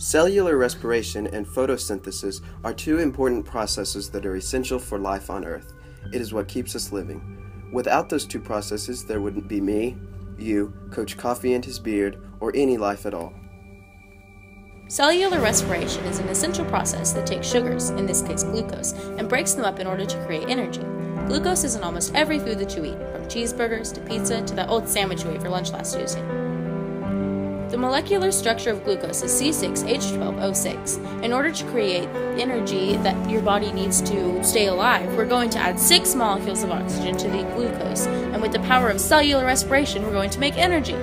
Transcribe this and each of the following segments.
Cellular respiration and photosynthesis are two important processes that are essential for life on Earth. It is what keeps us living. Without those two processes, there wouldn't be me, you, Coach Coffee and his beard, or any life at all. Cellular respiration is an essential process that takes sugars, in this case glucose, and breaks them up in order to create energy. Glucose is in almost every food that you eat, from cheeseburgers to pizza to that old sandwich you ate for lunch last Tuesday. The molecular structure of glucose is C6H12O6. In order to create energy that your body needs to stay alive, we're going to add 6 molecules of oxygen to the glucose, and with the power of cellular respiration, we're going to make energy.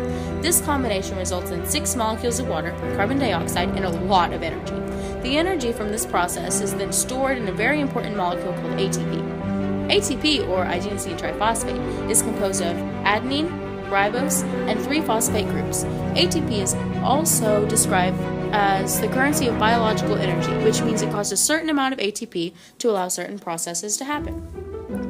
This combination results in 6 molecules of water, carbon dioxide, and a lot of energy. The energy from this process is then stored in a very important molecule called ATP. ATP, or adenosine triphosphate, is composed of adenine, ribose, and 3 phosphate groups. ATP is also described as the currency of biological energy, which means it costs a certain amount of ATP to allow certain processes to happen.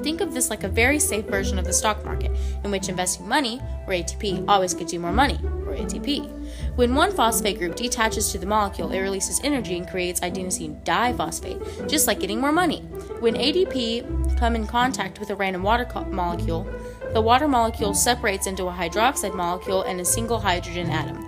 Think of this like a very safe version of the stock market, in which investing money, or ATP, always gets you more money, or ATP. When one phosphate group detaches to the molecule, it releases energy and creates adenosine diphosphate, just like getting more money. When ADP come in contact with a random water molecule, the water molecule separates into a hydroxide molecule and a single hydrogen atom.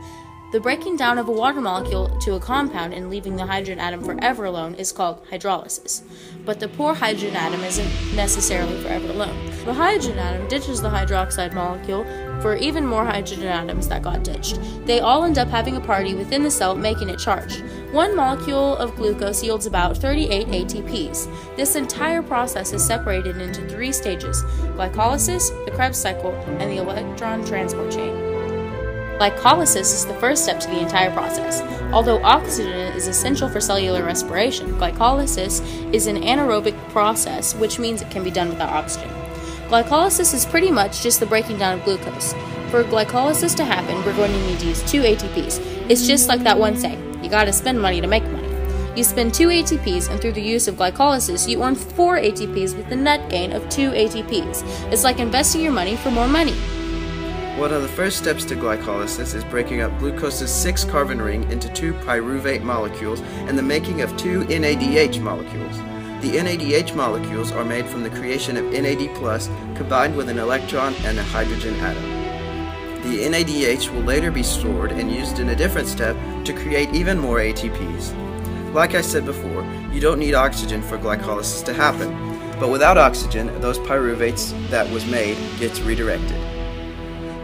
The breaking down of a water molecule to a compound and leaving the hydrogen atom forever alone is called hydrolysis. But the poor hydrogen atom isn't necessarily forever alone. The hydrogen atom ditches the hydroxide molecule for even more hydrogen atoms that got ditched. They all end up having a party within the cell, making it charged. One molecule of glucose yields about 38 ATPs. This entire process is separated into 3 stages: glycolysis, the Krebs cycle, and the electron transport chain. Glycolysis is the first step to the entire process. Although oxygen is essential for cellular respiration, glycolysis is an anaerobic process, which means it can be done without oxygen. Glycolysis is pretty much just the breaking down of glucose. For glycolysis to happen, we're going to need to use 2 ATPs. It's just like that one saying, you gotta spend money to make money. You spend 2 ATPs, and through the use of glycolysis, you earn 4 ATPs with a net gain of 2 ATPs. It's like investing your money for more money. One of the first steps to glycolysis is breaking up glucose's 6 carbon ring into 2 pyruvate molecules and the making of 2 NADH molecules. The NADH molecules are made from the creation of NAD+ combined with an electron and a hydrogen atom. The NADH will later be stored and used in a different step to create even more ATPs. Like I said before, you don't need oxygen for glycolysis to happen, but without oxygen, those pyruvates that was made gets redirected.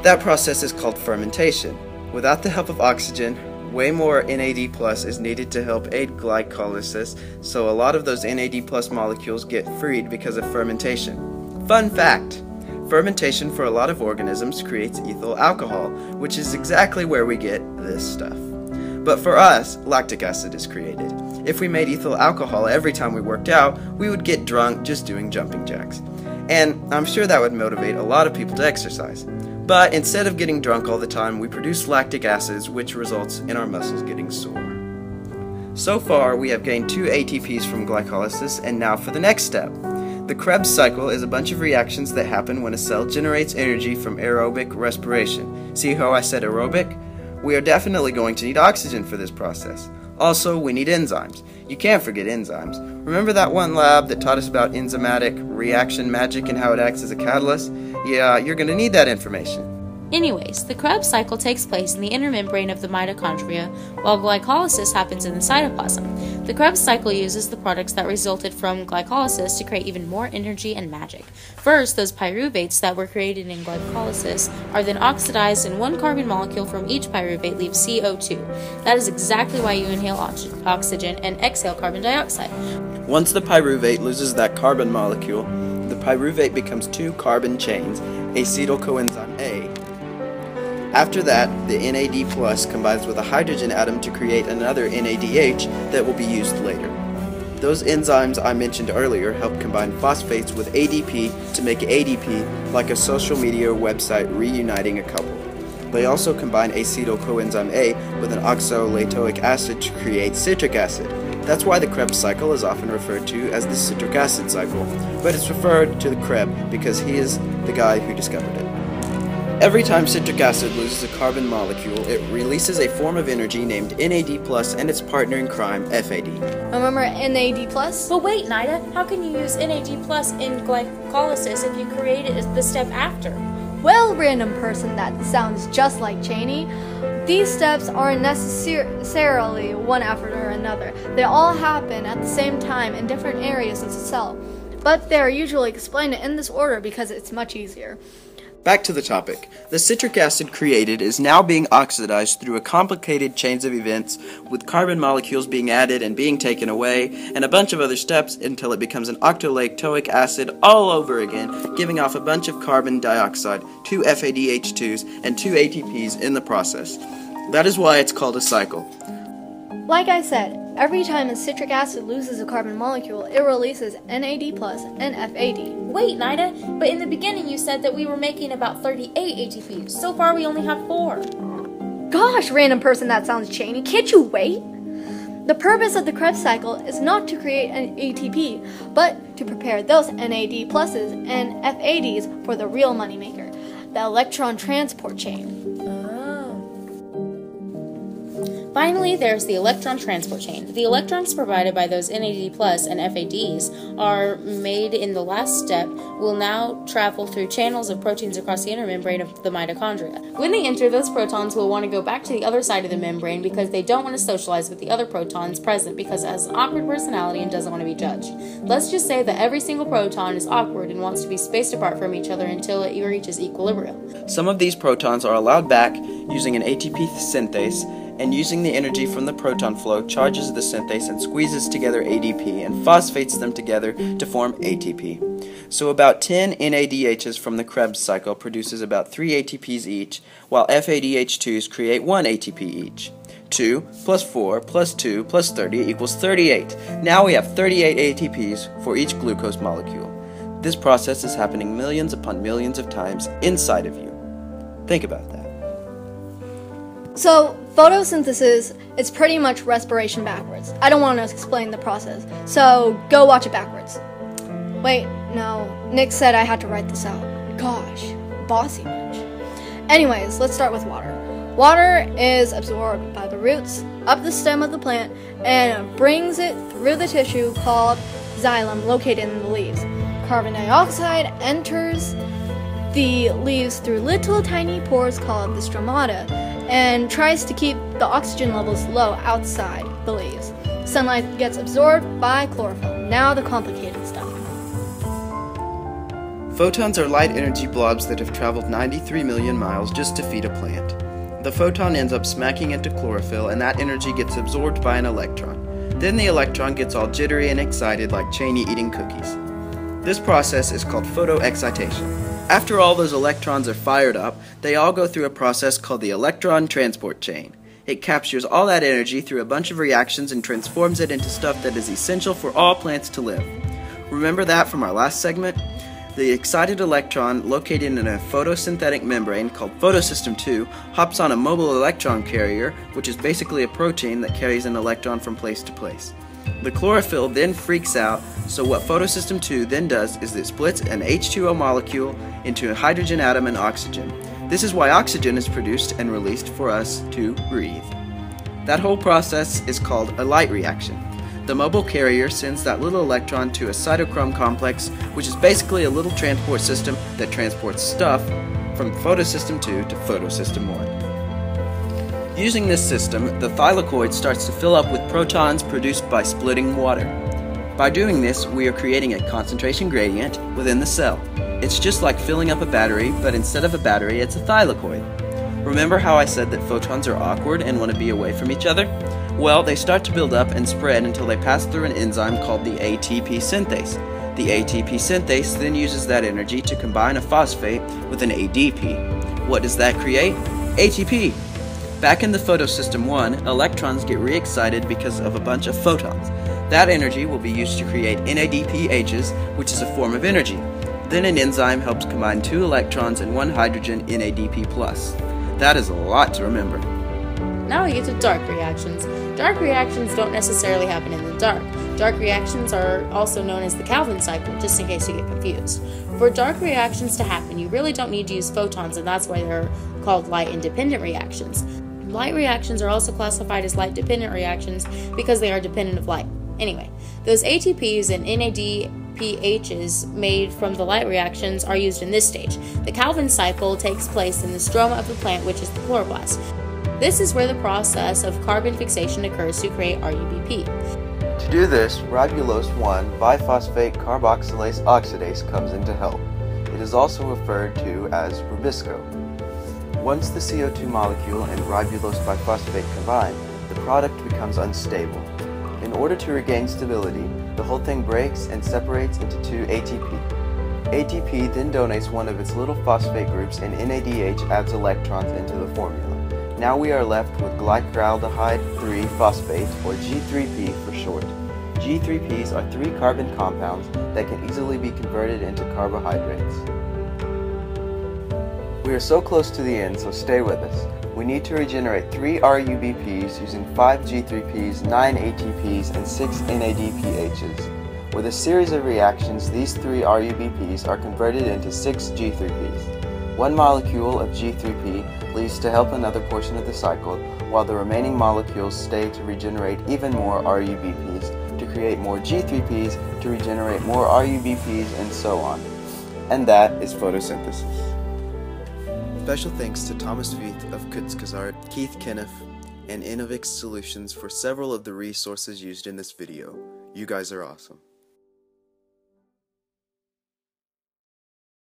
That process is called fermentation. Without the help of oxygen, way more NAD+ is needed to help aid glycolysis, so a lot of those NAD+ molecules get freed because of fermentation. Fun fact! Fermentation for a lot of organisms creates ethyl alcohol, which is exactly where we get this stuff. But for us, lactic acid is created. If we made ethyl alcohol every time we worked out, we would get drunk just doing jumping jacks. And I'm sure that would motivate a lot of people to exercise. But instead of getting drunk all the time, we produce lactic acids, which results in our muscles getting sore. So far, we have gained 2 ATPs from glycolysis, and now for the next step. The Krebs cycle is a bunch of reactions that happen when a cell generates energy from aerobic respiration. See how I said aerobic? We are definitely going to need oxygen for this process. Also, we need enzymes. You can't forget enzymes. Remember that one lab that taught us about enzymatic reaction magic and how it acts as a catalyst? Yeah, you're going to need that information. Anyways, the Krebs cycle takes place in the inner membrane of the mitochondria, while glycolysis happens in the cytoplasm. The Krebs cycle uses the products that resulted from glycolysis to create even more energy and magic. First, those pyruvates that were created in glycolysis are then oxidized, and 1 carbon molecule from each pyruvate leaves CO2. That is exactly why you inhale oxygen and exhale carbon dioxide. Once the pyruvate loses that carbon molecule, the pyruvate becomes 2 carbon chains, acetyl coenzyme A. After that, the NAD+ combines with a hydrogen atom to create another NADH that will be used later. Those enzymes I mentioned earlier help combine phosphates with ADP to make ADP, like a social media website reuniting a couple. They also combine acetyl coenzyme A with an oxalatoic acid to create citric acid. That's why the Krebs cycle is often referred to as the citric acid cycle, but it's referred to the Krebs because he is the guy who discovered it. Every time citric acid loses a carbon molecule, it releases a form of energy named NAD+, and its partner in crime, FAD. Remember NAD+? But wait, Nida, how can you use NAD+ in glycolysis if you created the step after? Well, random person that sounds just like Cheney, these steps aren't necessarily one after another. They all happen at the same time in different areas of the cell, but they are usually explained in this order because it's much easier. Back to the topic. The citric acid created is now being oxidized through a complicated chain of events, with carbon molecules being added and being taken away, and a bunch of other steps until it becomes an octolactoic acid all over again, giving off a bunch of carbon dioxide, 2 FADH2s, and 2 ATPs in the process. That is why it's called a cycle. Like I said, every time a citric acid loses a carbon molecule, it releases NAD+ and FAD. Wait, Nida, but in the beginning you said that we were making about 38 ATPs. So far we only have 4. Gosh, random person that sounds Cheney, can't you wait? The purpose of the Krebs cycle is not to create an ATP, but to prepare those NAD pluses and FADs for the real moneymaker, the electron transport chain. Finally, there's the electron transport chain. The electrons provided by those NAD+ and FADs are made in the last step will now travel through channels of proteins across the inner membrane of the mitochondria. When they enter, those protons will want to go back to the other side of the membrane because they don't want to socialize with the other protons present because it has an awkward personality and doesn't want to be judged. Let's just say that every single proton is awkward and wants to be spaced apart from each other until it reaches equilibrium. Some of these protons are allowed back using an ATP synthase, and using the energy from the proton flow charges the synthase and squeezes together ADP and phosphates them together to form ATP. So about 10 NADHs from the Krebs cycle produces about 3 ATPs each, while FADH2s create 1 ATP each. 2 plus 4 plus 2 plus 30 equals 38. Now we have 38 ATPs for each glucose molecule. This process is happening millions upon millions of times inside of you. Think about that. So, photosynthesis is pretty much respiration backwards. I don't want to explain the process, so go watch it backwards. Wait, no, Nick said I had to write this out. Gosh, bossy much. Anyways, let's start with water. Water is absorbed by the roots up the stem of the plant and brings it through the tissue called xylem located in the leaves. Carbon dioxide enters the leaves through little tiny pores called the stromata and tries to keep the oxygen levels low outside the leaves. Sunlight gets absorbed by chlorophyll. Now the complicated stuff. Photons are light energy blobs that have traveled 93 million miles just to feed a plant. The photon ends up smacking into chlorophyll and that energy gets absorbed by an electron. Then the electron gets all jittery and excited like Cheney eating cookies. This process is called photoexcitation. After all those electrons are fired up, they all go through a process called the electron transport chain. It captures all that energy through a bunch of reactions and transforms it into stuff that is essential for all plants to live. Remember that from our last segment? The excited electron, located in a photosynthetic membrane called photosystem II, hops on a mobile electron carrier, which is basically a protein that carries an electron from place to place. The chlorophyll then freaks out, so what photosystem II then does is it splits an H2O molecule into a hydrogen atom and oxygen. This is why oxygen is produced and released for us to breathe. That whole process is called a light reaction. The mobile carrier sends that little electron to a cytochrome complex, which is basically a little transport system that transports stuff from photosystem II to photosystem I. Using this system, the thylakoid starts to fill up with protons produced by splitting water. By doing this, we are creating a concentration gradient within the cell. It's just like filling up a battery, but instead of a battery, it's a thylakoid. Remember how I said that photons are awkward and want to be away from each other? Well, they start to build up and spread until they pass through an enzyme called the ATP synthase. The ATP synthase then uses that energy to combine a phosphate with an ADP. What does that create? ATP. Back in the photosystem I, electrons get re-excited because of a bunch of photons. That energy will be used to create NADPHs, which is a form of energy. Then an enzyme helps combine 2 electrons and 1 hydrogen NADP+. That is a lot to remember. Now we get to dark reactions. Dark reactions don't necessarily happen in the dark. Dark reactions are also known as the Calvin cycle, just in case you get confused. For dark reactions to happen, you really don't need to use photons, and that's why they're called light-independent reactions. Light reactions are also classified as light-dependent reactions because they are dependent of light. Anyway, those ATPs and NADPHs made from the light reactions are used in this stage. The Calvin cycle takes place in the stroma of the plant, which is the chloroplast. This is where the process of carbon fixation occurs to create RUBP. To do this, ribulose 1-biphosphate carboxylase oxidase comes in to help. It is also referred to as rubisco. Once the CO2 molecule and ribulose biphosphate combine, the product becomes unstable. In order to regain stability, the whole thing breaks and separates into two ATP. ATP then donates one of its little phosphate groups, and NADH adds electrons into the formula. Now we are left with glyceraldehyde 3-phosphate, or G3P for short. G3Ps are 3 carbon compounds that can easily be converted into carbohydrates. We are so close to the end, so stay with us. We need to regenerate 3 RUBPs using 5 G3Ps, 9 ATPs, and 6 NADPHs. With a series of reactions, these 3 RUBPs are converted into 6 G3Ps. One molecule of G3P leaves to help another portion of the cycle, while the remaining molecules stay to regenerate even more RUBPs, to create more G3Ps, to regenerate more RUBPs, and so on. And that is photosynthesis. Special thanks to Thomas Veith of Kutzkazart, Keith Kenneth, and Innovix Solutions for several of the resources used in this video. You guys are awesome.